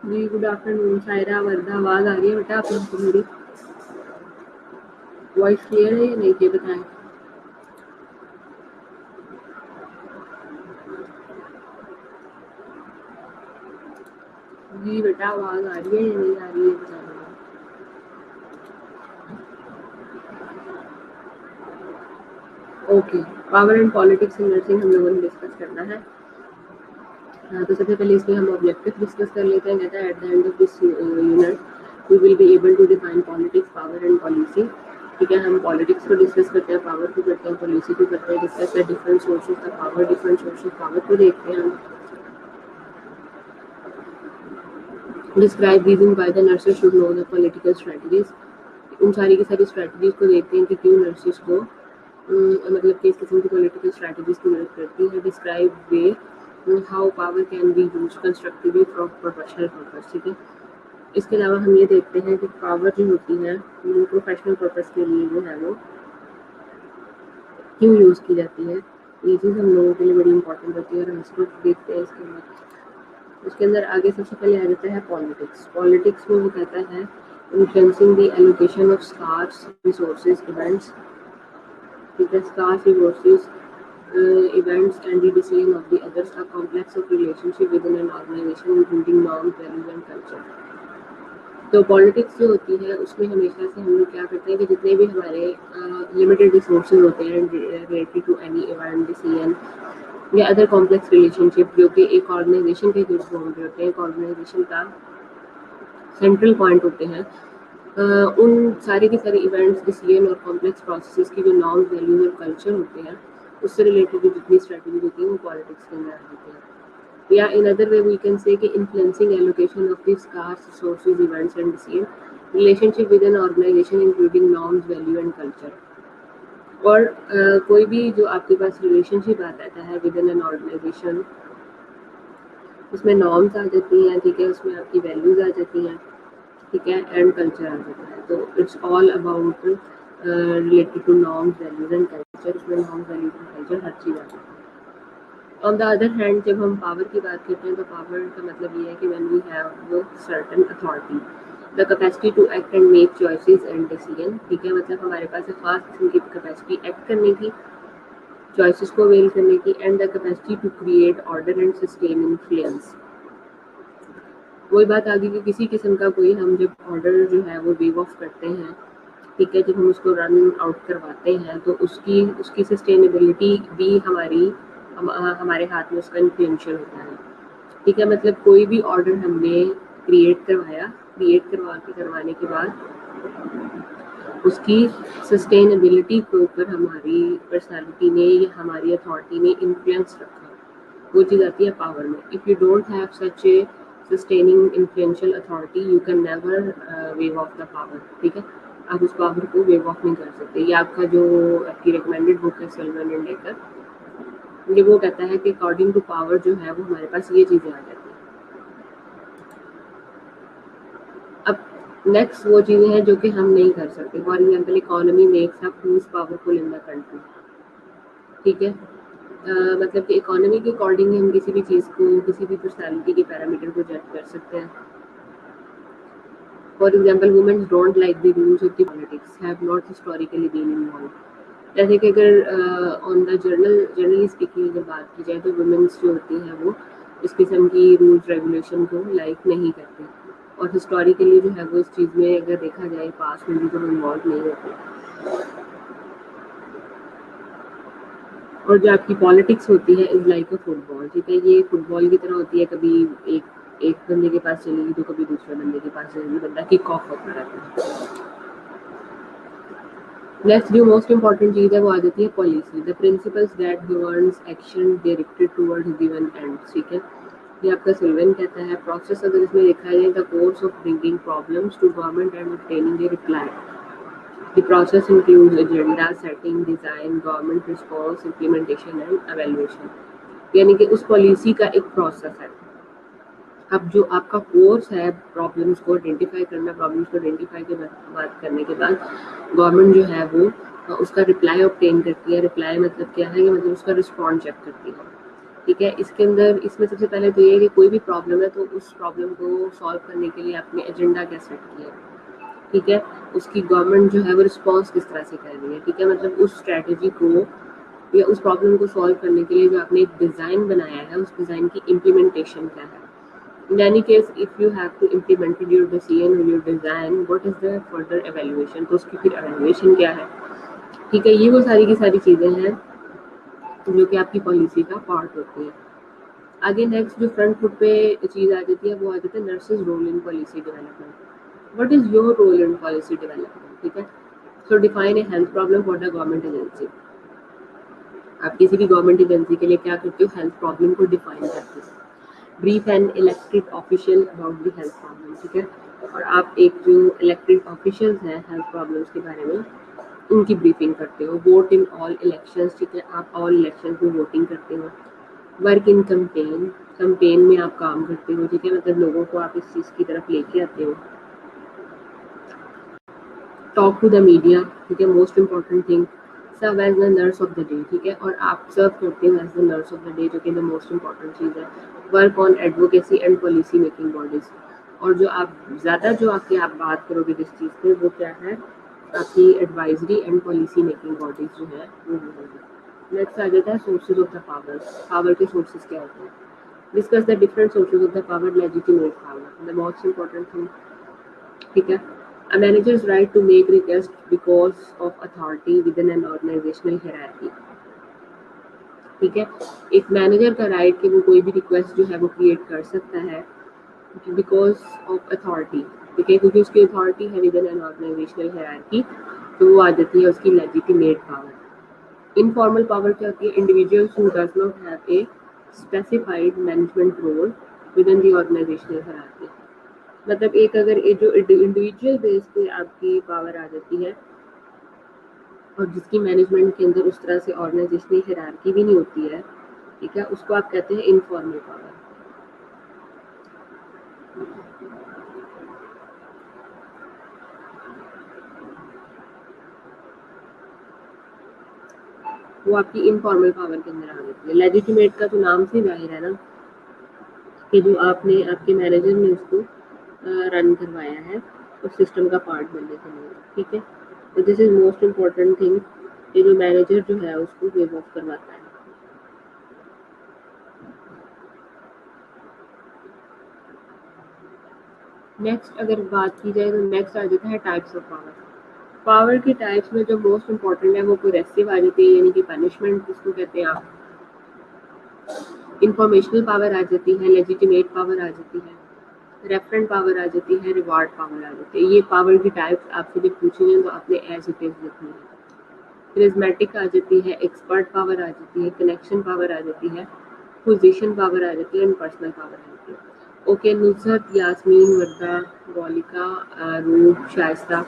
जी good afternoon Saira Wardha, आवाज़ आ रही है बेटा आप लोगों को? मेरी वॉइस क्लियर है या नहीं ये बताएं। जी बेटा आवाज़ आ रही है या नहीं आ रही है बताना। Okay, power and politics in nursing हम लोगों ने डिस्कस करना है। तो सबसे पहले इसमें हम ऑब्जेक्टिव डिस्कस कर लेते हैं। कहता है at the end of this unit we will be able to define politics, power and policy. ठीक है, हम पॉलिटिक्स को डिस्कस करते हैं, पावर को करते हैं, पॉलिसी को करते हैं, डिस्कस करते हैं different sources of power, different sources of power को देखते हैं हम। Describe reason why the nurses should know the political strategies. उन सारी की सारी स्ट्रेटजीज को देखते हैं कि क्यों नर्सेज को मतलब किस किस्म की पॉलिटिकल स्ट्रेटजीज की मदद करती है। Describe way how power can be use constructively for professional purpose. ठीक है, इसके अलावा हम ये देखते हैं कि पावर जो होती है प्रोफेशनल पर्पस के लिए जो है वो क्यों यूज़ की जाती है। ये चीज़ हम लोगों के लिए बड़ी इंपॉर्टेंट होती है और हम इसको देखते हैं। इसके अंदर उसके अंदर आगे सबसे पहले आ जाता है पॉलिटिक्स। पॉलिटिक्स में वो कहता है influencing the allocation of scarce resources events. ठीक है, scarce resources events and the decision of the others, a complex of relationship within an organization including norms, values and culture। तो पॉलिटिक्स जो होती है उसमें हमेशा से हम लोग क्या करते हैं कि जितने भी हमारे लिमिटेड रिसोर्सेज होते हैं related to any event, decision या अदर कॉम्प्लेक्स रिलेशनशिप जो कि एक ऑर्गेनाइजेशन के जो बाउंड्री होते हैं, एक ऑर्गेनाइजेशन का सेंट्रल पॉइंट होते हैं, उन सारे के सारे इवेंट्स, डिसीजन और कॉम्प्लेक्स प्रोसेसेस की जो नॉर्म्स, वैल्यूज और कल्चर होते हैं उससे रिलेटेड जो जितनी स्ट्रेटजी होती है वो पॉलिटिक्स के अंदर आ जाती है। या in other way we can say कि influencing allocation of the scarce resources events and decision, relationship with an organisation including norms, value and culture. और कोई भी जो आपके पास रिलेशनशिप आ जाता है विद इन एन ऑर्गेनाइजेशन उसमें नॉर्म्स आ जाती हैं। ठीक है, उसमें आपकी वैल्यूज आ जाती हैं। ठीक है, एंड कल्चर आ जाता है। तो it's all about related to norms, values and culture. उसमें नॉर्म्स, वैल्यूज एंड कल्चर हर चीज़ आ जाती है। ऑन द अदर हैंड जब हम पावर की बात करते हैं तो पावर का मतलब ये है कि when we have certain authority, the capacity to act and make choices and decision. ठीक है, मतलब हमारे पास एक खास किस्म की कैपेसिटी एक्ट करने की, चॉइसेस को अवेल करने की, and the capacity to create order and sustain influence. वही बात आगे कि किसी किस्म का कोई हम जब ऑर्डर जो है वो वेव ऑफ करते हैं, ठीक है, जब हम उसको रन आउट करवाते हैं तो उसकी सस्टेनेबिलिटी भी हमारे हाथ में उसका इन्फ्लुएंशियल होता है। ठीक है, मतलब कोई भी ऑर्डर हमने क्रिएट करवाने के बाद उसकी सस्टेनेबिलिटी के ऊपर हमारी पर्सनालिटी ने या हमारी अथॉरिटी ने इन्फ्लुएंस रखा, वो चीज़ आती है पावर में। If you don't have such A sustaining influential authority you can never wave of the power. ठीक है, आप उस पावर को वेव ऑफ नहीं कर सकते। ये आपका जो आपकी रिकमेंडेड बुक है सल्वन एंड डेकर, ये वो कहता है कि अकॉर्डिंग टू पावर जो है वो हमारे पास ये चीज़ें आ जाती हैं। अब नेक्स्ट वो चीज़ें हैं जो कि हम नहीं कर सकते। For example economy makes up who is powerful in the country. ठीक है, मतलब कि इकोनॉमी के अकॉर्डिंग हम किसी भी चीज़ को, किसी भी पर्सनैलिटी के पैरामीटर को जज कर सकते हैं। For example women don't like the rules of the politics have not historically been involve. जैसे कि अगर ऑन द जनरली स्पीकिंग अगर बात की जाए तो वुमेन्स जो होती हैं वो इस किस्म की रूल्स रेगुलेशन को लाइक नहीं करती और हिस्टोरिकली जो है वो इस चीज़ में अगर देखा जाए पास में भी तो इन्वॉल्व नहीं होते। और जो आपकी पॉलिटिक्स होती है इज लाइक अ फुटबॉल, ठीक है, ये फुटबॉल की तरह होती है, कभी एक बंदे के पास चलेगी तो कभी दूसरे बंदे के पास चलेगी, बंदा किक ऑफ होता रहता है। नेक्स्ट जो मोस्ट इंपॉर्टेंट चीज़ है वो आ जाती है policy, the principles that governs action directed towards given ends, ठीक है, ये आपका सिल्वन कहता है। प्रोसेस अगर इसमें देखा जाए, the course of bringing problems to government and obtaining a reply, the process includes agenda setting, design, government response, implementation and evaluation, यानी कि उस पॉलिसी का एक प्रोसेस है। अब जो आपका कोर्स है प्रॉब्लम्स को आइडेंटिफाई करना, प्रॉब्लम्स को आइडेंटिफाई के बाद करने के बाद गवर्नमेंट जो है वो उसका रिप्लाई ऑब्टेन करती है। रिप्लाई मतलब क्या है कि मतलब उसका रिस्पॉन्स चेक करती है, ठीक है। इसके अंदर इसमें सबसे पहले तो ये है कि कोई भी प्रॉब्लम है तो उस प्रॉब्लम को सॉल्व करने के लिए आपने एजेंडा क्या सेट किया, ठीक है, उसकी गवर्नमेंट जो है वो रिस्पॉन्स किस तरह से कर रही है, ठीक है, मतलब उस स्ट्रैटेजी को या उस प्रॉब्लम को सॉल्व करने के लिए जो आपने एक डिज़ाइन बनाया है उस डिज़ाइन की इम्प्लीमेंटेशन क्या है। In any case, if you have to implement your decision or your design, what is the further evaluation? तो उसकी फिर evaluation क्या है, ठीक है। ये वो सारी की सारी चीज़ें हैं जो कि आपकी पॉलिसी का पार्ट होती है। आगे नेक्स्ट जो फ्रंट फुट पे चीज़ आ जाती है वो आ जाता है nurses role in policy development. What is your role in policy development, ठीक है। So define a health problem for the government agency. आप किसी भी गवर्नमेंट एजेंसी के लिए क्या करते हो, हेल्थ प्रॉब्लम को डिफाइन करते हो। Brief and elected official about the health problem, ठीक है, और आप एक जो इलेक्टेड ऑफिशियल्स हैं हेल्थ प्रॉब्लम्स के बारे में उनकी ब्रीफिंग करते हो। वोट इन ऑल इलेक्शंस, ठीक है, आप ऑल इलेक्शंस में वोटिंग करते हो। वर्क इन कैंपेन, कैंपेन में आप काम करते हो, ठीक है, मतलब लोगों को आप इस चीज़ की तरफ लेके आते हो। टॉक टू द मीडिया, ठीक है, most important thing. Serve as the nurse of the day, ठीक है, और आप सर्व करते हो as the nurse of the day, जो कि द मोस्ट इंपॉर्टेंट चीज़ है। Work on advocacy and policy making bodies, और जो आप ज़्यादा जो आपकी आप बात करोगे जिस चीज़ पे वो क्या है, आपकी advisory and policy making bodies जो है वो होगी। नेक्स्ट आ जाता है sources of the power, power के सोर्सेज क्या होते हैं। Discuss the different sources of the power, legitimate power, the most important thing, ठीक है। A manager's right to make request because of authority within an organizational hierarchy, ठीक है, एक manager का राइट कि वो कोई भी रिक्वेस्ट जो है वो क्रिएट कर सकता है बिकॉज ऑफ अथॉरिटी, ठीक है, क्योंकि उसकी अथॉरिटी है विद एन ऑर्गेनाइजेशनल हायरार्की, तो वो आ जाती है उसकी लेजिटिमेट पावर। इनफॉर्मल पावर क्या होती है, individuals who does not have a specified management role within the organizational hierarchy, मतलब एक अगर जो इंडिविजुअल बेस पे आपकी पावर आ जाती है और जिसकी मैनेजमेंट के अंदर उस तरह से ऑर्गेनाइजेशनल हायरार्की भी नहीं होती है, ठीक है, उसको आप कहते हैं इनफॉर्मल पावर। वो आपकी इनफॉर्मल पावर के अंदर आ जाती है। लेजिटिमेट का तो नाम से जाहिर है ना कि जो आपने आपके मैनेजर ने उसको रन करवाया है उस सिस्टम का पार्ट बनने के लिए, ठीक है। तो this is most important thing कि जो मैनेजर जो है उसको वेव ऑफ करवाता है। नेक्स्ट अगर बात की जाए तो नेक्स्ट आ जाता है टाइप्स ऑफ पावर। पावर के टाइप्स में जो मोस्ट इम्पोर्टेंट है वो कोरेसिव आ जाती है, यानी कि पनिशमेंट जिसको कहते हैं आप। इंफॉर्मेशनल पावर आ जाती है, लेजिटिमेट पावर आ जाती है, रेफरेंट पावर आ जाती है, रिवार्ड पावर आ जाती है। ये पावर की टाइप्स आपसे जब पूछी जाए तो आपने एज इट इज लिखनी है। क्रिज्मेटिक आ जाती है, एक्सपर्ट पावर आ जाती है, कनेक्शन पावर आ जाती है, पोजीशन पावर आ जाती है एंड पर्सनल पावर आ जाती है। ओके नुसरत, यास्मीन, वर्दा, गौलिका, रूप, शाइस्ता,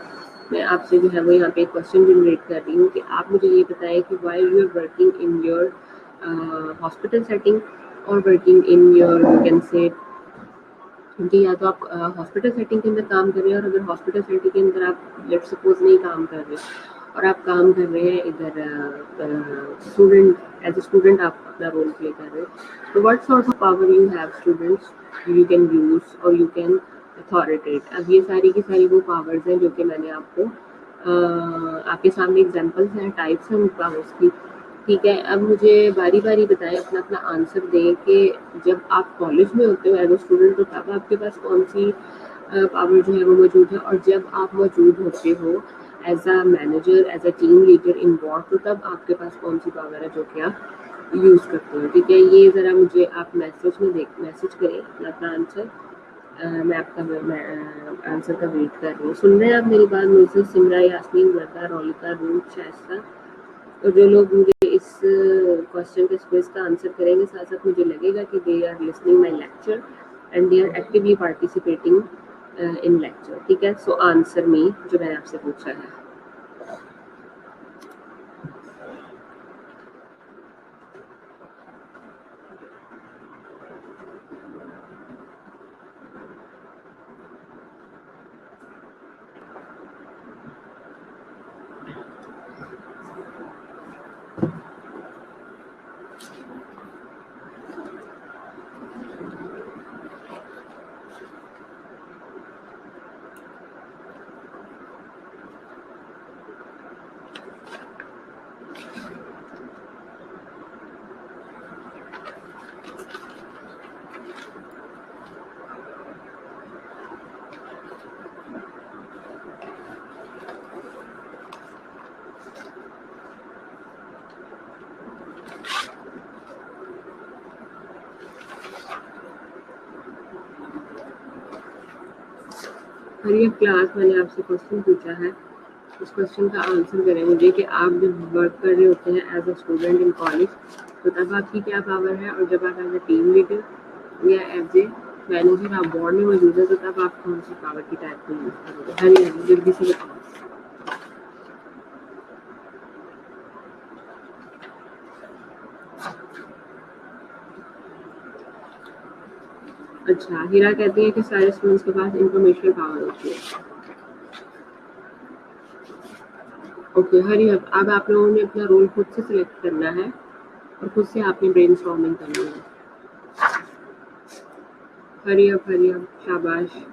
मैं आपसे जो है वो यहाँ पे एक क्वेश्चन जनरेट कर रही हूँ कि आप मुझे ये बताएं कि while you are working in your hospital setting और working in your you can say, क्योंकि या तो आप हॉस्पिटल सेटिंग के अंदर काम कर रहे हैं और अगर हॉस्पिटल सेटिंग के अंदर आप लेट सपोज नहीं काम कर रहे और आप काम कर रहे हैं इधर स्टूडेंट, एज ए स्टूडेंट आप अपना रोल प्ले कर रहे हैं, तो what sort of power you have students you can use और यू कैन अथॉरिटेट। अब ये सारी की सारी वो पावर्स हैं जो कि मैंने आपको आपके सामने एग्जांपल्स हैं, टाइप्स हैं उन पावर्स की, ठीक है। अब मुझे बारी बारी बताएं, अपना अपना आंसर दें कि जब आप कॉलेज में होते हो एज ए स्टूडेंट तो तब आपके पास कौन सी पावर जो है वो मौजूद है। और जब आप मौजूद होते हो as a manager, as a team leader involve, तो तब आपके पास कौन सी पावर है जो कि आप यूज़ करते हो। ठीक है, ये ज़रा मुझे आप मैसेज करें अपना आंसर। मैं आपका आंसर का वेट कर रही हूँ। सुन रहे हैं आप मेरी बात? मुझसे सिमरा, यास्मीन, वर्षा, रोलिका, रूप, शाइस्ता, और जो लोग मुझे इस क्वेश्चन के स्पेस का आंसर करेंगे, साथ साथ मुझे लगेगा कि they are listening my lecture and they are actively participating in lecture. ठीक है, सो आंसर मी जो मैंने आपसे पूछा है। और ये क्लास मैंने आपसे क्वेश्चन पूछा है, उस क्वेश्चन का आंसर करें मुझे कि आप जब वर्क कर रहे होते हैं as a student in college, तो तब आपकी क्या पावर है, और जब आप एज अ टीम लीडर या एज ए मैनेजर आप बोर्ड में मौजूद है, तो तब आप कौन सी पावर की टाइप को यूज़ करोगे। हरी हरी जल्दी से बताओ। अच्छा, हीरा कहती है कि सारे स्टूडेंट्स के पास इंफॉर्मेशनल पावर होती है। ओके हरी, अब आप लोगों ने अपना रोल खुद से सिलेक्ट करना है और खुद से आपने ब्रेनस्टॉर्मिंग करनी है। हरी अब शाबाश।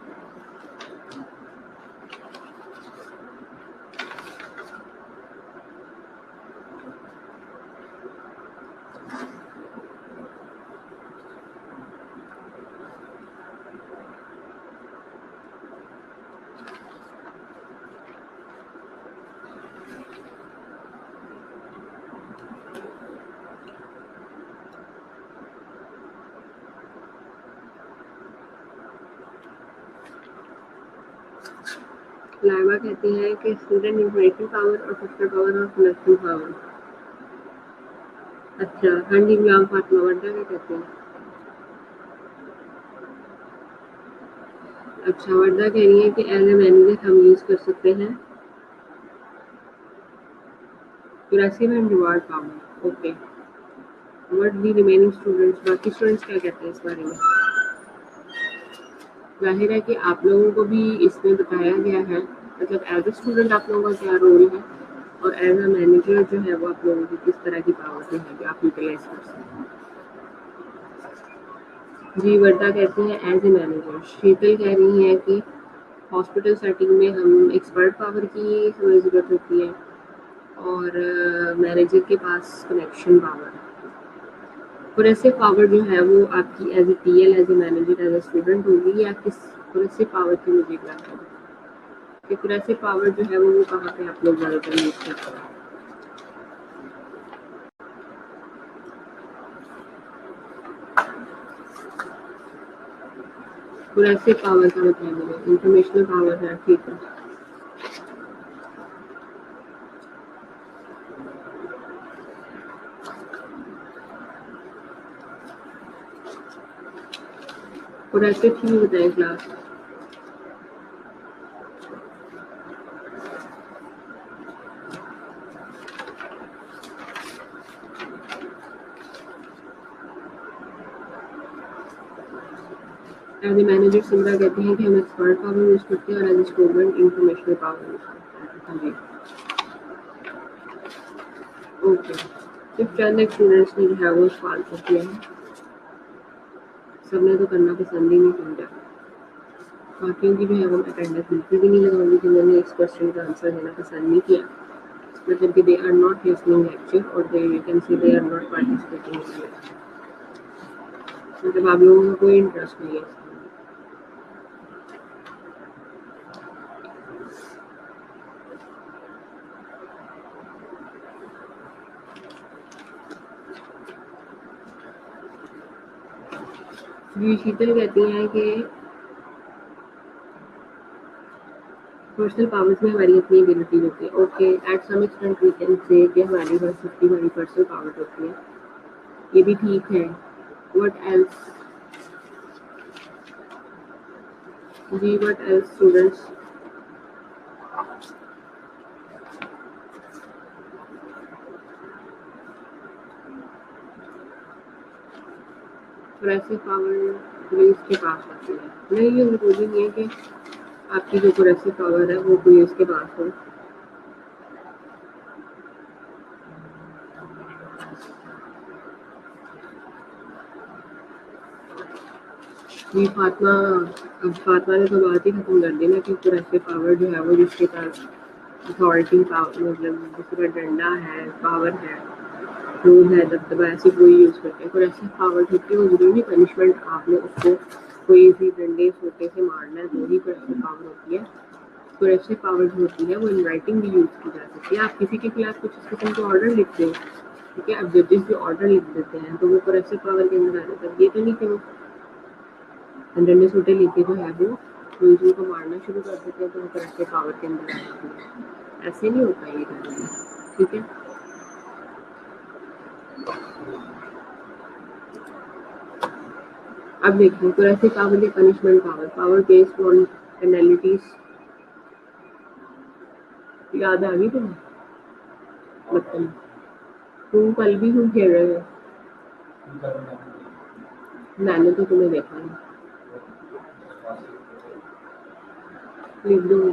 लाइबा कहती है कि स्टूडेंट इंफॉर्मेशन पावर और सोशल पावर और कलेक्टिव पावर। अच्छा, हाँ जी, गुलाम फातिमा वर्दा क्या कहते हैं? अच्छा, वर्दा कह रही है कि एज ए मैनेजर हम यूज़ कर सकते हैं coercive and reward power. Okay, what the remaining students, बाकी स्टूडेंट्स क्या कहते हैं इस बारे में? जाहिर है कि आप लोगों को भी इसमें बताया गया है, मतलब एज अ स्टूडेंट आप लोगों का क्या रोल है, और एज अ मैनेजर जो है वो आप लोगों की किस तरह की पावर जो है कि आप यूटिलाइज कर सकते हैं। जी, वर्दा कहती है एज ए मैनेजर। शीतल कह रही है कि हॉस्पिटल सेटिंग में हम एक्सपर्ट पावर की हमें ज़रूरत होती है, और मैनेजर के पास कनेक्शन पावर। प्रोग्रेसिव पावर जो है वो आपकी as a TL, as a manager, as a student होगी, या किस प्रोग्रेसिव पावर की मुझे क्या है कि प्रोग्रेसिव पावर जो है वो कहाँ पे आप लोग ज़्यादातर यूज़ करते हैं। प्रोग्रेसिव पावर का मतलब इंफॉर्मेशनल पावर है। ठीक है, प्रोग्रेसिव की भी बताएं क्लास। एज ए मैनेजर सिमरा कहते हैं कि हम एक्सपर्ट पावर यूज़ करते हैं, और as a student informational power use करते हैं। हाँ जी, ओके। सिर्फ चंद एक स्टूडेंट्स ने जो है वो सवाल पूछ किया है, सबने तो करना पसंद ही नहीं समझा। बाकियों की जो है वो अटेंडेंस बिल्कुल भी नहीं लगाऊंगी कि मैंने इस क्वेश्चन का आंसर देना पसंद नहीं किया, मतलब कि they are not listening lecture, और they you can see they are not participating in lecture, मतलब आप लोगों का कोई इंटरेस्ट नहीं है इसमें। जी शीतल कहती हैं कि पर्सनल पावर्स में हमारी अपनी एबिलिटी होती है। Okay, at some extent we can say कि हमारी बस अपनी हमारी पर्सनल पावर होती है, ये भी ठीक है। What else? जी व्हाट एल्स स्टूडेंट्स? और ऐसे पावर पुलिस के पास होती है? नहीं, ये जरूरी नहीं है कि आपकी जो प्रोग्रेसिव पावर है वो पुलिस के पास हो। जी फातिमा, अब फातिमा ने तो बात ही खत्म कर दी ना कि प्रोग्रेसिव पावर जो है वो जिसके पास अथॉरिटी पावर, मतलब जिसके पास डंडा है, पावर है, रूल है, दबदबा, ऐसी कोई यूज़ करते हैं। प्रोग्रेसिव पावर होती है वो जरूरी पनिशमेंट आपने उसको कोई भी डंडे सोटे से मारना है तो ही प्रोग्रेसिव पावर होती है। प्रोग्रेसिव पावर जो होती है वो इन राइटिंग भी यूज़ की जा सकती है। आप किसी के खिलाफ कुछ इस किस्म के ऑर्डर लिखते हो, ठीक है, अब जजेस जो ऑर्डर लिख देते हैं तो वो प्रोग्रेसिव पावर के अंदर आ जाता है। ये तो नहीं कि वो डंडे सोटे लेके जो है वो दूसरों को मारना शुरू कर देते हैं तो वो प्रोग्रेसिव पावर के अंदर आ जाती है। ऐसे नहीं होता ये करना, ठीक है। अब देखिए प्रोग्रेसिव पावर की punishment power, power based on penalties. याद आ गई तुम्हें? मतलब तुम कल भी क्यों खेल रहे हो? मैंने तो तुम्हें देखा नहीं। लिख दो,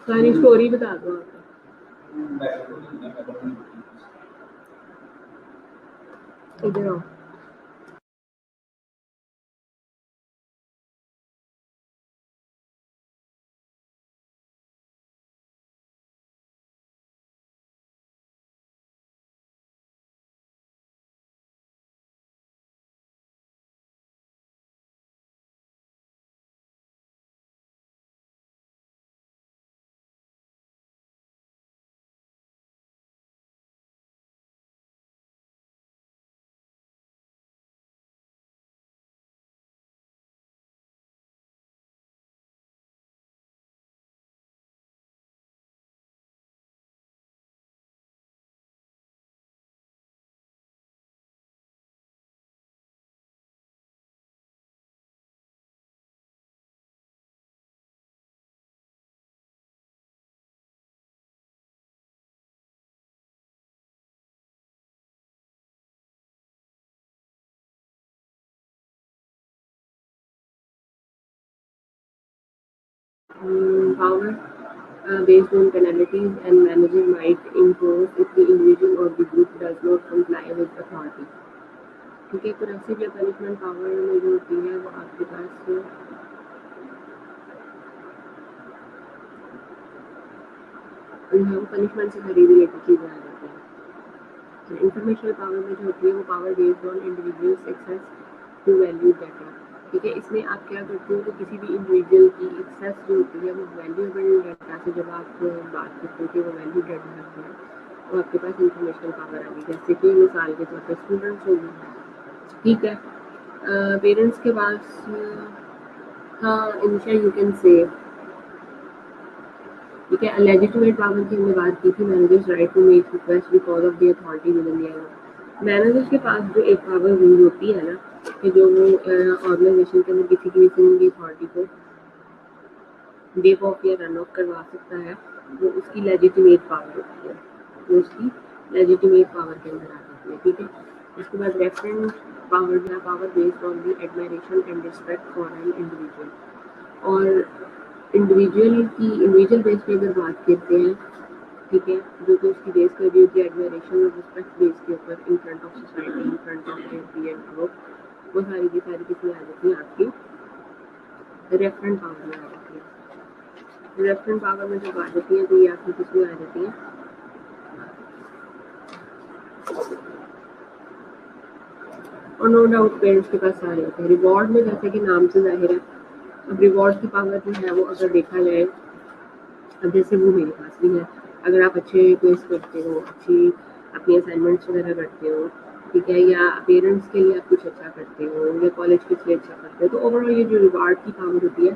सारी स्टोरी बता दो आप। इधर आओ। Power based on penalties and managing might impose if the individual or the group does not comply with authority। ठीक है, प्रोग्रेसिव या पनिशमेंट पावर में जो होती है वो आपके पास वो पनिशमेंट से खरीदी लेकर चीज़ें आ जाती हैं। इंफॉर्मेशनल पावर में जो होती है वो power based on individuals access to value data. ठीक है, इसमें आप क्या करते हो तो किसी भी इंडिविजुअल की एक्सेस जो होती है वो वैल्यूएबल डाटा से जब आप बात करते हो कि वो वैल्यू डाटा रखते हैं तो आपके पास इंफॉर्मेशनल पावर आ गई। जैसे कि मिसाल के तौर पर स्टूडेंट्स हो गए, ठीक है, पेरेंट्स के पास हाँ इनिशिया यू कैन से, ठीक है। लेजिटिमेट पावर की हमने बात की थी, managers right to make request because of the authority within the managers के पास जो एक पावर रूल होती है ना कि जो वो ऑर्गेनाइजेशन के अंदर किसी की की अथॉरिटी को वेव ऑफ या रन ऑफ करवा सकता है, वो उसकी लेजिटिमेट पावर होती है, वो उसकी लेजिटिमेट पावर के अंदर आ जाती है, ठीक है। इसके बाद रेफरेंस पावर जो है power based on the admiration and respect for an individual. और इंडिविजुअल बेस पे अगर बात करते हैं, ठीक है, जो कि उसकी बेस कर रही होती है एडमायरेशन और रिस्पेक्ट बेस के ऊपर in front of society, in front of their peer group, वो सारी की सारी किसमें आ जाती है आपकी रेफरेंस पावर में आ जाती है। रेफरेंस पावर में जब आ जाती है तो ये आपकी किसमें आ जाती है, और नो डाउट पेरेंट्स के पास सारे होते हैं। रिवॉर्ड में जैसे कि नाम से जाहिर है, अब रिवॉर्ड की पावर जो है वो अगर देखा जाए, अब जैसे वो मेरे पास भी है, अगर आप अच्छे क्विज करते हो, अच्छी अपनी असाइनमेंट्स वगैरह करते हो, ठीक है, या पेरेंट्स के लिए आप कुछ अच्छा करते हो या कॉलेज के लिए अच्छा करते हो, तो ओवरऑल ये जो रिवार्ड की पावर होती है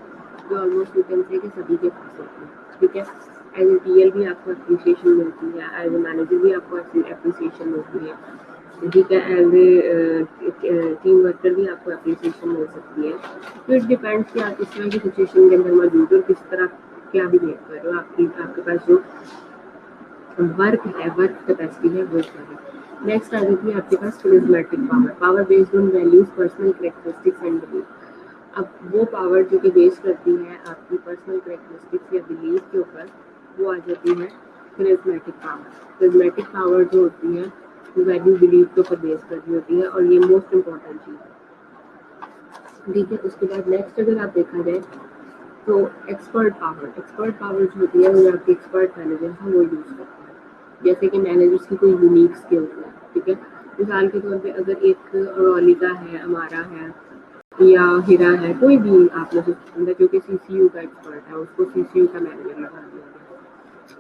जो ऑलमोस्ट यू कैन से कि सभी के पास होती है। ठीक है, एज ए टीएल भी आपको अप्रिसिएशन मिलती है, एज ए मैनेजर भी आपको अप्रिसिएशन मिलती है, ठीक है, एज ए टीम वर्कर भी आपको अप्रिसिएशन मिल सकती है। तो इट डिपेंड्स कि आप किस तरह की सिचुएशन के अंदर मौजूद हो, किस तरह क्या बिहेव कर रहे हो, आपके पास जो वर्क है, वर्क कैपेसिटी है वो करें। नेक्स्ट आ जाती है आपके पास charismatic power, power based on values, personal characteristics and belief. अब वो पावर जो कि बेस करती है आपकी पर्सनल कैरेक्टरिस्टिक्स या बिलीफ के ऊपर, वो आ जाती है करिज्मेटिक पावर। करिज्मेटिक पावर जो होती है वो वैल्यू बिलीफ के ऊपर बेस करती होती है और ये मोस्ट इम्पॉर्टेंट चीज़ है। ठीक है, उसके बाद नेक्स्ट अगर आप देखा जाए तो एक्सपर्ट पावर जो होती है वो आपके एक्सपर्ट मैनेजर हैं वो यूज़ करते हैं। जैसे कि मैनेजर्स की कोई यूनिक स्किल्स है, ठीक है, मिसाल के तौर पे अगर एक रोलिका है, हमारा है या हीरा है, कोई भी आप लोग जो कि सीसीयू का एक्सपर्ट है, उसको सीसीयू का मैनेजर लगा दिया गया।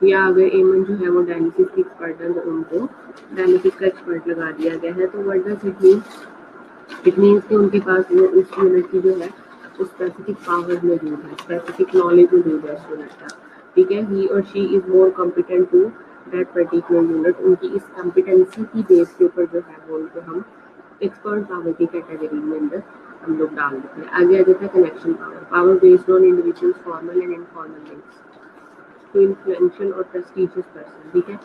या अगर एमन जो है वो डायलिसिस की एक्सपर्ट है तो उनको डायलिसिस का एक्सपर्ट लगा दिया गया है। तो what does it mean? It means कि उनके पास वो उस यूनिट की जो है उस स्पेसिफिक पावर मौजूद है, स्पेसिफिक नॉलेज मौजूद है उस यूनिट का। ठीक है, ही और she is more competent to that particular unit. उनकी इस कॉम्पिटेंसी की बेस के ऊपर जो है वो उनको हम एक्सपर्ट पावर की कैटेगरी में अंदर हम लोग डाल देते हैं। आगे आ जाता है connection power, power based on individuals formal and informal links to influential और प्रेस्टिजियस पर्सन। ठीक है,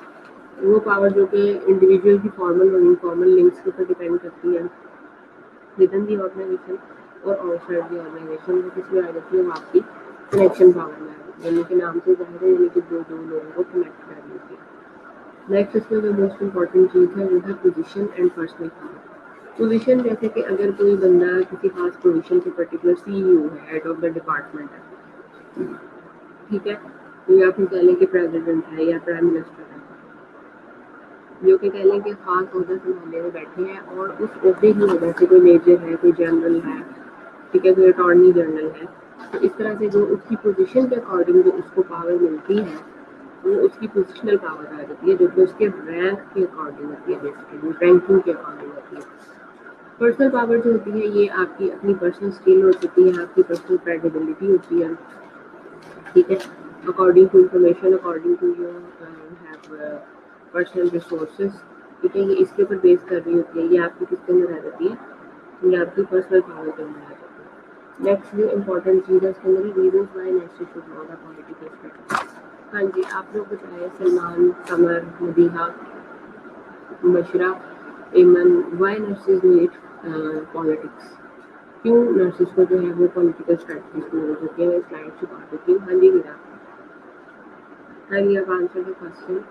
वो पावर जो कि इंडिविजुअल की फॉर्मल और इनफॉर्मल लिंक्स के ऊपर डिपेंड करती है विदिन दी ऑर्गेनाइजेशन और आउटसाइड दी ऑर्गेनाइजेशन। वो किसमें आ जाती है? वो आपकी कनेक्शन पावर में आ जाती है, यानी कि नाम से जाहिर है, यानी कि दो लोगों को कनेक्ट कर देती है। नेक्स्ट इसमें जो मोस्ट इम्पॉर्टेंट चीज़ है वो है position and personal power. Position जैसे कि अगर कोई बंदा किसी खास पोजीशन के पर्टिकुलर सीईओ है, हेड ऑफ द डिपार्टमेंट है, ठीक है, या फिर कह लें कि प्रेसिडेंट है या प्राइम मिनिस्टर है, जो कि कह लें कि खास ओहदा संभालने में बैठे हैं और उस ओहदे की वजह से कोई मेजर है, कोई जनरल है, ठीक है, कोई अटॉर्नी जनरल है, तो इस तरह से जो उसकी पोजीशन के अकॉर्डिंग जो उसको पावर मिलती है वो उसकी पोजिशनल पावर आ जाती है, जो कि उसके रैंक के अकॉर्डिंग होती है, बेसिकली रैंकिंग के अकॉर्डिंग होती है। पर्सनल पावर जो होती है ये आपकी अपनी पर्सनल स्किल हो सकती है, आपकी पर्सनल क्रेडिबिलिटी होती है, ठीक है, according to information, according to your have personal resources. ठीक है, ये इसके ऊपर बेस कर रही होती है, ये आपकी किसके अंदर आ जाती है? ये आपकी पर्सनल पावर के अंदर आ जाती है। नेक्स्ट जो इम्पोर्टेंट चीज़ है इसके अंदर reason why next should know the political status. हाँ जी, आप लोग बताएं, सलमान, समर, मदीहा, बशरा, एमन, वाई नर्सेज नीड पॉलिटिक्स। क्यों नर्सेज को जो है वो पॉलिटिकल स्ट्रेटजीज की जरूरत होती है? मैं स्लाइड छुपा देती हूँ। हाँ जी मीरा, हाँ जी, आप आंसर द क्वेश्चन।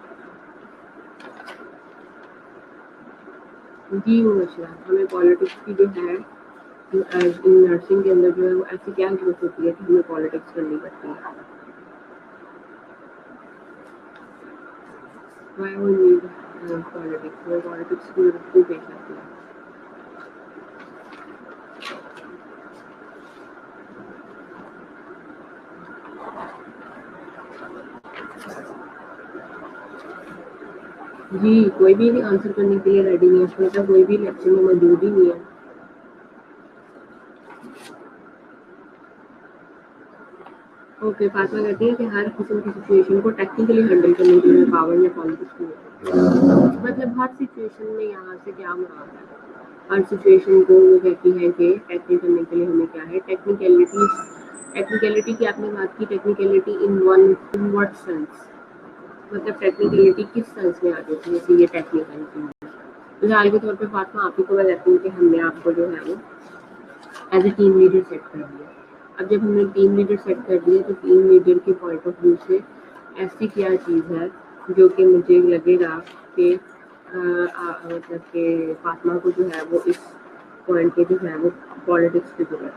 जी बशरा, हमें पॉलिटिक्स की जो है इन नर्सिंग के अंदर जो है वो ऐसी क्या जरूरत होती है कि हमें पॉलिटिक्स करनी पड़ती है? वाई वी नीड पॉलिटिक्स, हमें पॉलिटिक्स की जरूरत क्यों पेश आती है? जी, कोई भी आंसर करने के लिए रेडी नहीं है, इसमें तो कोई भी लेक्चर में मौजूद ही नहीं है। ओके, फातिमा कहती है कि हर किस्म की सिचुएशन को टेक्निकली हैंडल करने के लिए पावर या पॉलिटिक्स की मतलब हर सिचुएशन में यहाँ से क्या मुराद है? हर सिचुएशन को वो कहती है कि टैकल करने के लिए हमें क्या है? टेक्निकलिटी की आपने बात की, टेक्निकलिटी इन व्हाट सेंस? मतलब टेक्निकलिटी किस सेंस में आ जाती है कि ये टेक्निकलिटी? मिसाल के तौर पे फातिमा, आप ही को मैं कहती हूँ कि हमने आपको जो है वो as a team leader set कर दिया। अब जब हमने टीम लीडर सेट कर दिया तो टीम लीडर के पॉइंट ऑफ व्यू से ऐसी क्या चीज़ है जो कि मुझे लगेगा कि मतलब कि फातिमा को जो है वो इस पॉइंट पे जो है वो पॉलिटिक्स की जरूरत है,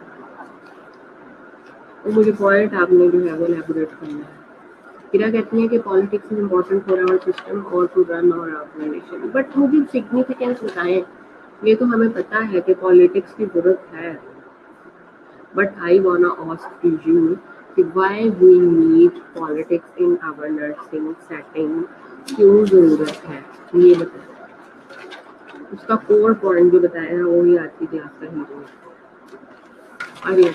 तो मुझे पॉइंट आपने जो है वो एलेबोरेट करना है। किरा कहती है कि politics is important for our system और to run our organisation, but मुझे सिग्निफिकेंस बताएं। ये तो हमें पता है कि पॉलिटिक्स की जरूरत है, but I wanna ask you why we need politics in our nursing setting? क्यों जरूरत है ये बताएं। उसका कोर पॉइंट जो बताया है वो ही आज की क्लास का हीरो है। आगे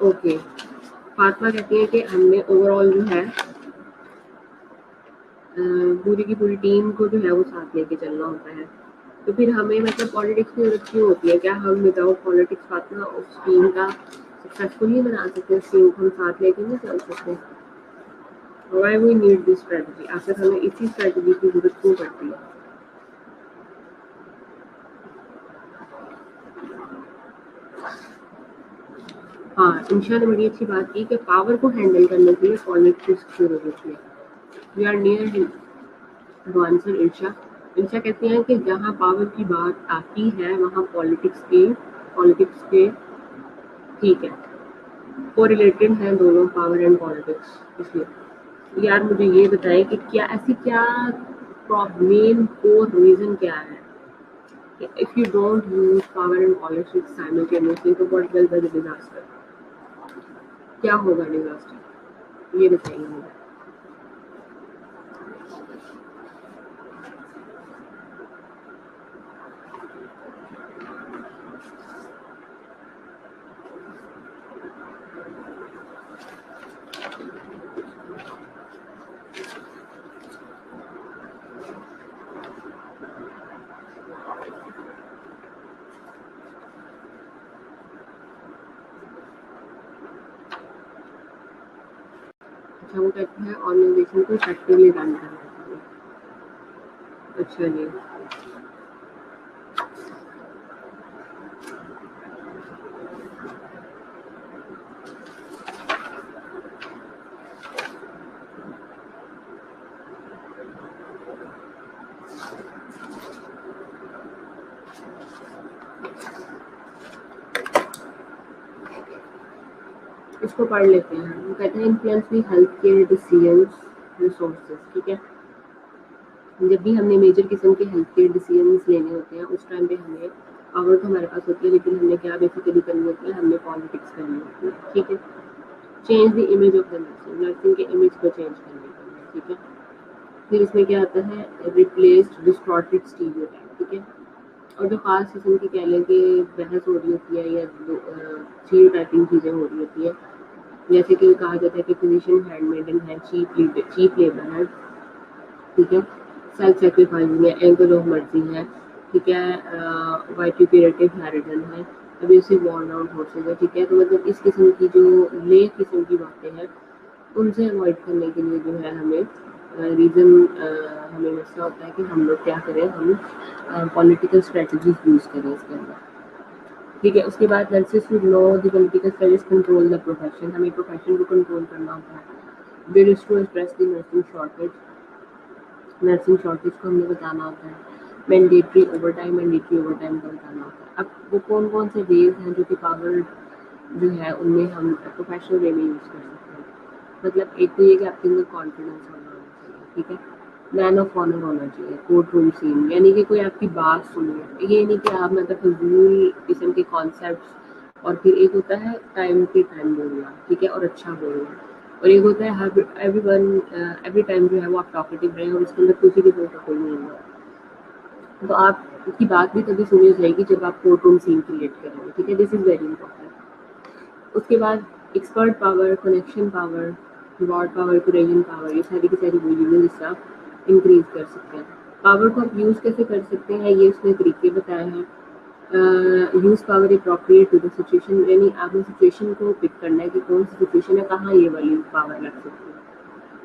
ओके, फातिमा कहती है कि हमने ओवरऑल जो है पूरी की पूरी टीम को जो है वो साथ लेके चलना होता है। तो फिर हमें मतलब पॉलिटिक्स की जरूरत क्यों होती है? क्या हम विदाउट पॉलिटिक्स फातिमा उस टीम का सक्सेसफुली बना सकते हैं? उस टीम को हम साथ लेके नहीं चल सकते? Why we need this strategy? आखिर हमें इसी स्ट्रेटजी की जरूरत क्यों पड़ती है? हाँ, इंशा ने बड़ी अच्छी बात की कि पावर को हैंडल करने के लिए पॉलिटिक्स की जरूरत है। We are near to answer Insha. Insha कहती हैं कि जहाँ पावर की बात आती है वहाँ पॉलिटिक्स के ठीक है, कोरिलेटेड हैं दोनों, पावर एंड पॉलिटिक्स। इसलिए यार मुझे ये बताएं कि क्या ऐसी क्या मेन कोर रीजन क्या है कि if you don't use power and politics simultaneously तो what will be the disaster? क्या होगा डिजास्टर, ये बताइए मुझे। अच्छा, वो कहते हैं ऑर्गेनाइजेशन को इफेक्टिवली रन करना चाहिए। अच्छा जी, इसको पढ़ लेते हैं। वो कहते हैं influence the health care decisions resources. ठीक है, जब भी हमने मेजर किस्म के हेल्थ केयर डिसीजंस लेने होते हैं उस टाइम पे हमें पावर तो हमारे पास होती है, लेकिन हमने क्या बेसिकली करनी होती है? हमने पॉलिटिक्स करनी होती है। ठीक है, change the image of the nursing के इमेज को चेंज करने के लिए। ठीक है, फिर इसमें क्या आता है? Replaced distorted stereotype. ठीक है, और जो खास किस्म की कह लें कि बहस हो रही होती है या स्टीरियोटाइपिंग चीज़ें हो रही होती है, जैसे कि कहा जाता है कि फिजिशियन हैंडमेडन है, चीप लेबर है। ठीक है, सेल्फ सेक्रीफाइसिंग है, एंगल ऑफ मर्जी है। ठीक है, वाइट्यूपेरेटिव हैरिडन है, अब्यूसिव वॉर्न आउट हॉर्सेज है। ठीक है, तो मतलब इस किस्म की जो ले किस्म की बातें हैं उनसे अवॉइड करने के लिए जो है हमें रीज़न हमें मसला होता है कि हम लोग क्या करें, हम पॉलिटिकल स्ट्रेटजीज यूज़ करें इसके अंदर। ठीक है, उसके बाद nurses should know the political strategies control the profession. हमें प्रोफेशन को कंट्रोल करना होता है। They wish to express the nursing shortage को हमें बताना होता है। मैंडेटरी ओवरटाइम का बताना होता है। अब वो कौन कौन से वेज हैं जो कि पावर जो है उनमें हम प्रोफेशनल वे में यूज़ कर सकते हैं। मतलब एक तो ये कि आपके अंदर कॉन्फिडेंस होना चाहिए। ठीक है, मैन ऑफ ऑनर होना चाहिए, कोर्ट रूम सीन, यानी कि कोई आपकी बात सुने। ये नहीं कि आप मतलब फजूल किस्म के कॉन्सेप्ट, और फिर एक होता है टाइम के टाइम बोलना। ठीक है, और अच्छा बोलना, और एक होता है हर एवरी टाइम जो है वो आप टॉकेटिव रहे और उसके अंदर किसी किस्म का कोई नहीं होगा। तो आपकी बात भी तभी सुनी जाएगी जब आप कोर्ट रूम सीन क्रिएट करेंगे। ठीक है, दिस इज़ वेरी इंपॉर्टेंट। उसके बाद expert power, connection power, reward power, coercion power, ये सारी की सारी वैल्यूज जिससे आप इंक्रीज कर सकते हैं। पावर को आप यूज़ कैसे कर सकते हैं ये उसने तरीके बताए हैं। Use power appropriate to the situation, यानी आपने सिचुएशन को पिक करना है कि कौन सी सिचुएशन है, कहाँ ये वाली पावर लग सकती है।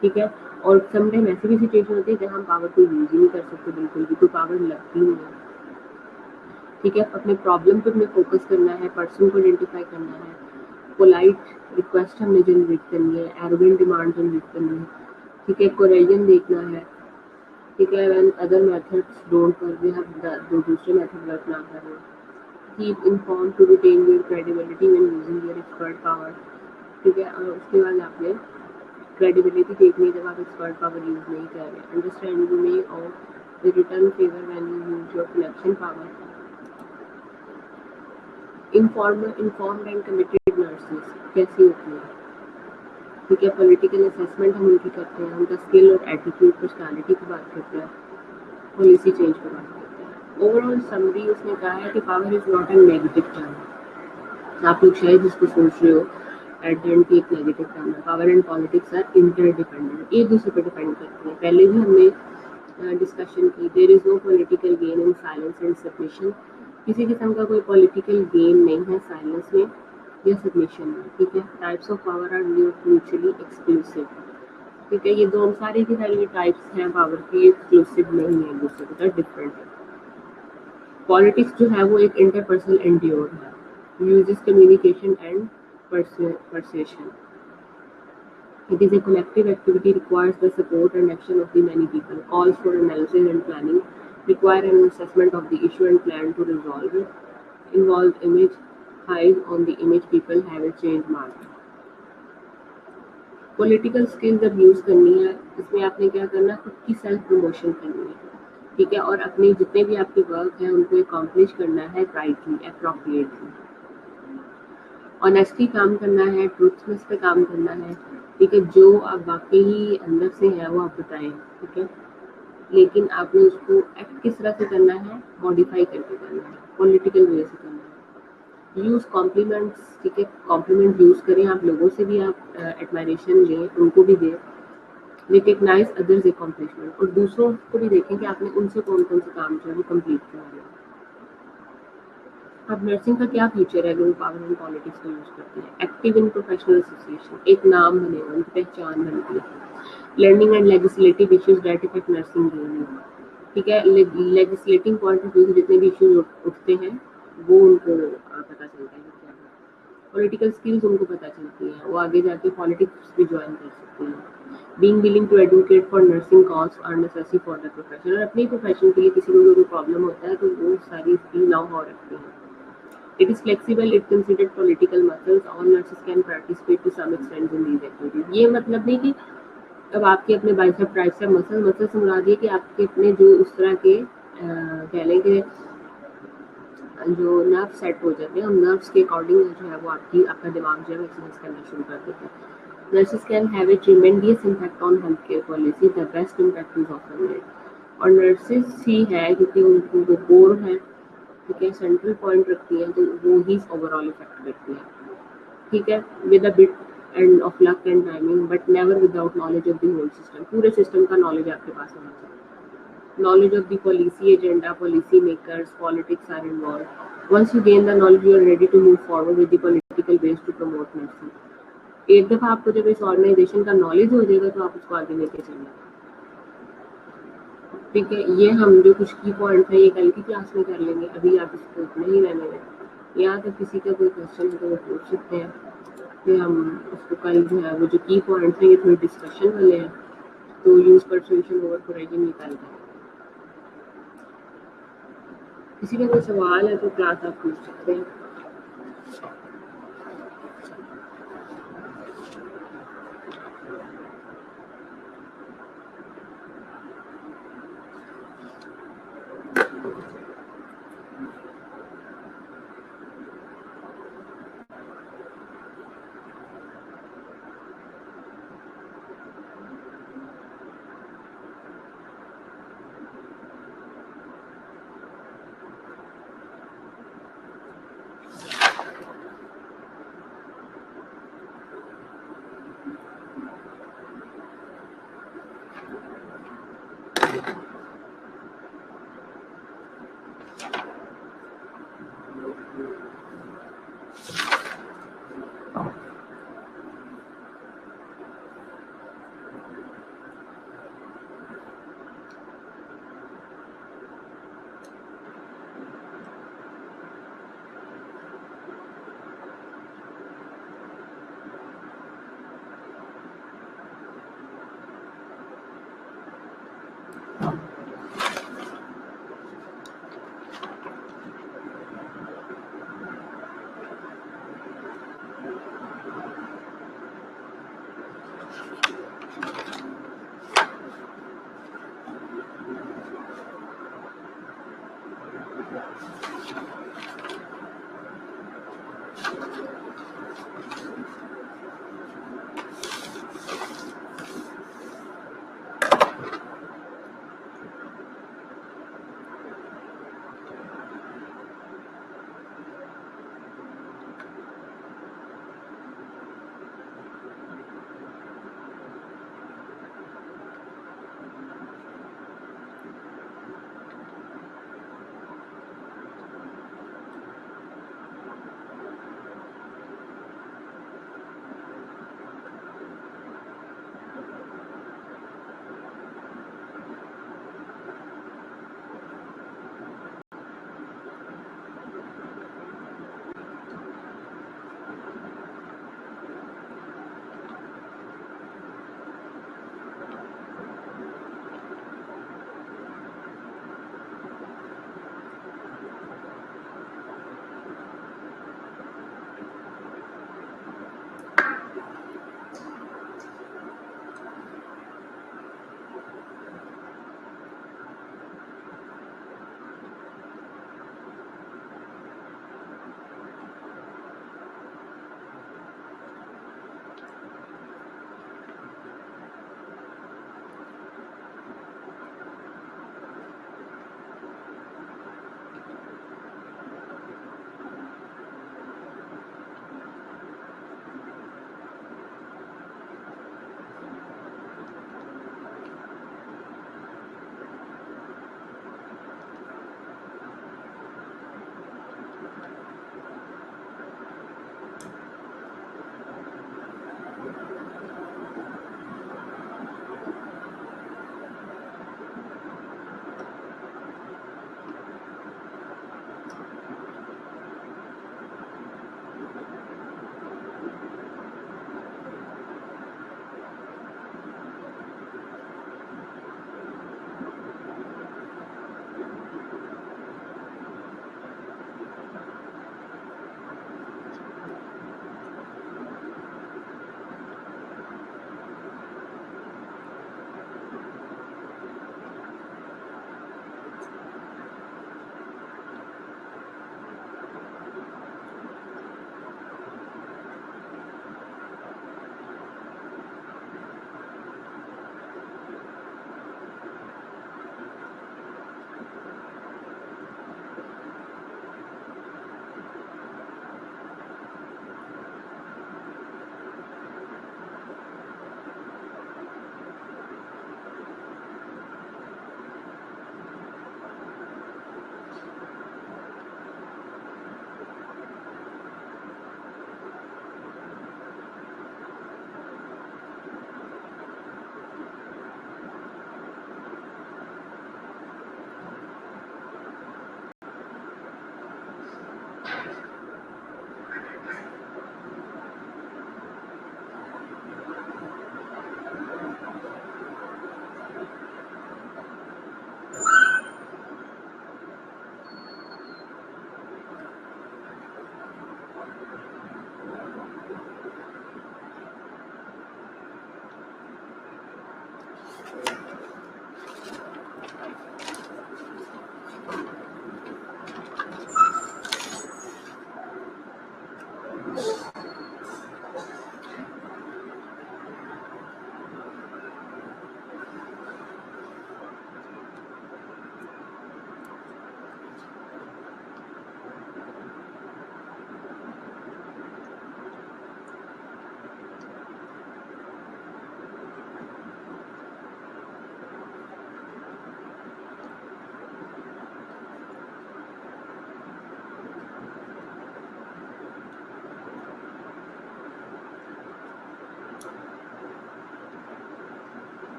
ठीक है, और समटाइम ऐसी भी सिचुएशन होती है जहाँ हम पावर को यूज़ ही नहीं कर सकते बिल्कुल भी, तो पावर लगती नहीं है। ठीक है, अपने प्रॉब्लम पर हमें फोकस करना है, पर्सन को आइडेंटिफाई करना है, पोलाइट रिक्वेस्ट हमने जनरेट करनी है, एरोगेंट डिमांड जनरेट करनी है। ठीक है, कोरिजन देखना है। ठीक है, when other methods don't work, we have दो दूसरे मेथड वर्क ना कर रहे हैं। Keep inform to retain your credibility when using your expert power. ठीक है, और उसके बाद आपने क्रेडिबिलिटी देखनी है जब आप एक्सपर्ट पावर यूज़ नहीं कर रहे। Understand the way of the return favour when you use your connection power. Informed and committed nurses कैसी होती है? ठीक है। पॉलिटिकल असेसमेंट हम उनकी करते हैं, उनका स्किल और एटीट्यूड पर्सनालिटी की बात करते हैं, पॉलिसी चेंज की बात करते हैं। ओवरऑल समरी उसने कहा है कि power is not an negative term. आप लोग शायद इसको सोच रहे हो एट द एंड की एक नेगेटिव टर्म है। Power and politics are interdependent, एक दूसरे पर डिपेंड करती है। पहले भी हमने डिस्कशन की, there is no political gain in silence and submission. किसी किस्म का कोई पॉलिटिकल गेन नहीं है साइलेंस में या सबमिशन में। ठीक है। Types of power are mutually exclusive. ठीक है। ये दो सारी की सारी टाइप्स हैं पावर की, एक्सक्लूसिव नहीं है, एक दूसरे के साथ डिफरेंट है। पॉलिटिक्स जो है वो एक इंटरपर्सनल एंड्योर है, uses communication and persuasion. It is a collective activity, requires the support and action of the many people, calls for analysis and planning, require an assessment of the issue and plan to resolve it, involve image, highs on the image people have a change mark. Political skill जब use करनी है, इसमें आपने क्या करना है, खुद की सेल्फ प्रमोशन करनी है। ठीक है। और अपने जितने भी आपके वर्क हैं उनको अकॉम्प्लिश करना है राइटली, अप्रोप्रिएटली। ऑनेस्टली काम करना है, ट्रूथनेस पे काम करना है। ठीक है। जो आप वाकई ही अंदर से है वो आप बताएं। ठीक है। लेकिन आपने उसको एक्ट किस तरह से करना है, मॉडिफाई करके करना है, पॉलिटिकल वे से करना है। Use compliments. ठीक है। कॉम्प्लीमेंट यूज करें, आप लोगों से भी आप एडमायरेशन लें, उनको भी दें। रिकग्नाइज अदर्स अकॉम्प्लिशमेंट, और दूसरों को भी देखें कि आपने उनसे कौन कौन से काम जो है वो कम्प्लीट करवाना है। अब नर्सिंग का क्या फ्यूचर है अगर वो पावर एंड पॉलिटिक्स को यूज करते हैं। एक्टिव इन प्रोफेशनल एसोसिएशन, एक नाम बनेगा, उनकी पहचान बनती है। Learning and legislative issues that effect nursing gaining. ठीक है। लेजिस्लेटिंग पॉइंट ऑफ व्यू से जितने भी इश्यूज उठते हैं वो उनको पता चलता है क्या है। पॉलिटिकल स्किल्स उनको पता चलती हैं, वो आगे जाके पॉलिटिक्स भी ज्वाइन कर सकते हैं। Being willing to advocate for nursing cause are necessary for the profession, और अपने प्रोफेशन के लिए किसी को कोई प्रॉब्लम होता है तो वो सारी स्किल नाउ हो रखते हैं। It is flexible, it considered political muscles, all nurses can participate to some extent in these activities. ये मतलब नहीं कि अब आपके अपने बाइसेप ट्राइसेप मसल से मुराद ये कि आपके अपने जो उस तरह के कह लें कि जो नर्व सेट हो जाते हैं, हम नर्व्स के अकॉर्डिंग जो है वो आपका दिमाग जो है एक्सरसाइज करना शुरू कर देता है। Nurses can have a tremendous impact on healthcare policy. The best impact is often made. और नर्सेस ही है क्योंकि उनको वो कोर है, ठीक है, सेंट्रल पॉइंट रखती है, तो वो ही ओवरऑल इफेक्ट करती है। ठीक है। With a bit end of luck and timing, but never without knowledge of the whole system. पूरे सिस्टम का नॉलेज आपके पास होना चाहिए। Knowledge of the policy agenda, policy makers, politics are involve. Once you gain the knowledge you are ready to move forward with the political base to promote nursing. एक दफा आपको जब इस ऑर्गेनाइजेशन का नॉलेज हो जाएगा तो आप उसको आगे लेके चलना। ठीक है। ये हम जो कुछ की पॉइंट है ये कल की क्लास में कर लेंगे, अभी आप इसको इतना ही रहने दें। यहाँ तक किसी का कोई क्वेश्चन है तो वो पूछ सकते हैं, फिर हम उसको कल जो है वो जो की पॉइंट है ये थोड़ी डिस्कशन वाले हैं, तो यूज परसुएशन ओवर कोरेजन निकाल दें। किसी का कोई सवाल है तो क्लास आप पूछ सकते हैं।